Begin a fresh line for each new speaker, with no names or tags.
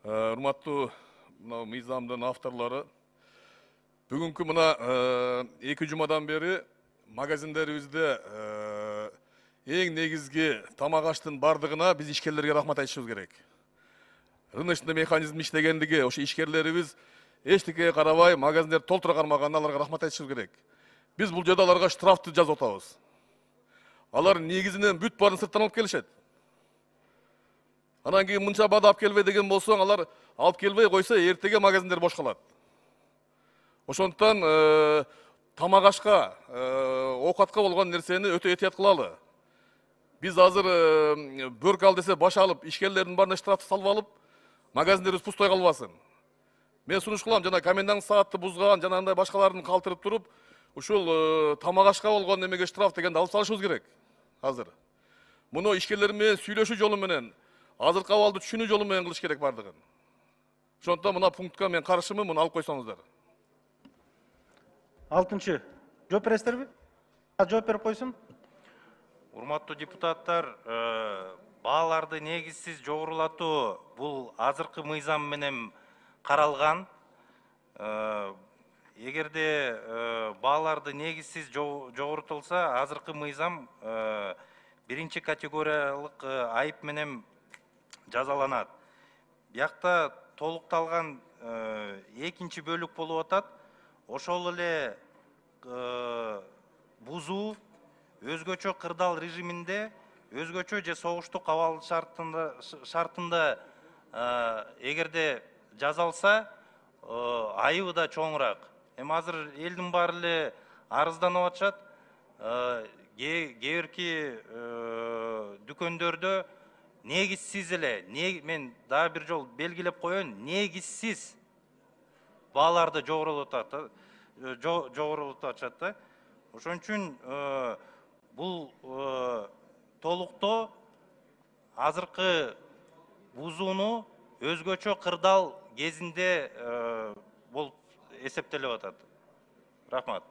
Урматтуу мыйзамдын авторлору, бүгүнкү мына 2 жумадан бери магазиндерибизде эң негизги тамак аштын бардыгына биз ишкерлерге рахмат айтышыбыз керек. Рыночный механизм иштегендиги, ошо ишкерлерибиз эчтекеге карабай магазиндерди толтура кармаганына аларга рахмат айтышыбыз керек. Биз бул жерде аларга штрафты жазып атабыз. Алар негизинен бүт баарын сырттан алып келишет. Анан кийин мынча баада алып келбей деген болсоң, алар алып келбей койсо, эртеге магазиндер бош калат. Ошондуктан тамак ашка, оокатка болгон нерсени өтө этият кылалы. Биз азыр бөрк ал десе баш алып, ишкерлердин баарына штрафты салып алып, магазиндерибиз пустой калбасын. Мен сунуш кылам, жана комендант саатты бузган, жанагындай башкаларын калтырып туруп, ушул тамак ашка болгон немеге штраф дегенди алып салышыбыз керек. Азыр муну ишкерлер менен сүйлөшүү жолу менен, азыркы абалды түшүнүү жолу менен кылыш керек бардыгын. Ошондуктан мына пунктка мен каршымын, муну алып койсоңуздар.
6-чы. Жооп бересиздерби? Жооп берип койсун.
Урматтуу депутаттар, бааларды негизсиз жогорулатуу бул азыркы мыйзам менен каралган. Эгерде бааларды негизсиз жогорутулса, азыркы мыйзам биринчи категориялык айып менен жазаланат. Биякта толукталган экинчи бөлүк болуп атат. Ошол эле бузуу өзгөчө кырдаал режиминде, өзгөчө же согуштук абал шартында эгерде жазалса, айыбы да чоңураак. Эми азыр элдин баары эле арызданып атышат. Кээ бирки дүкөндөрдө негизсиз эле, мен дагы бир жол белгилеп коеюн, негизсиз бааларды жогорулатып атышат да. Ошон үчүн бул толуктоо азыркы бузууну өзгөчө кырдаал кезинде болуп эсептелип атат. Рахмат.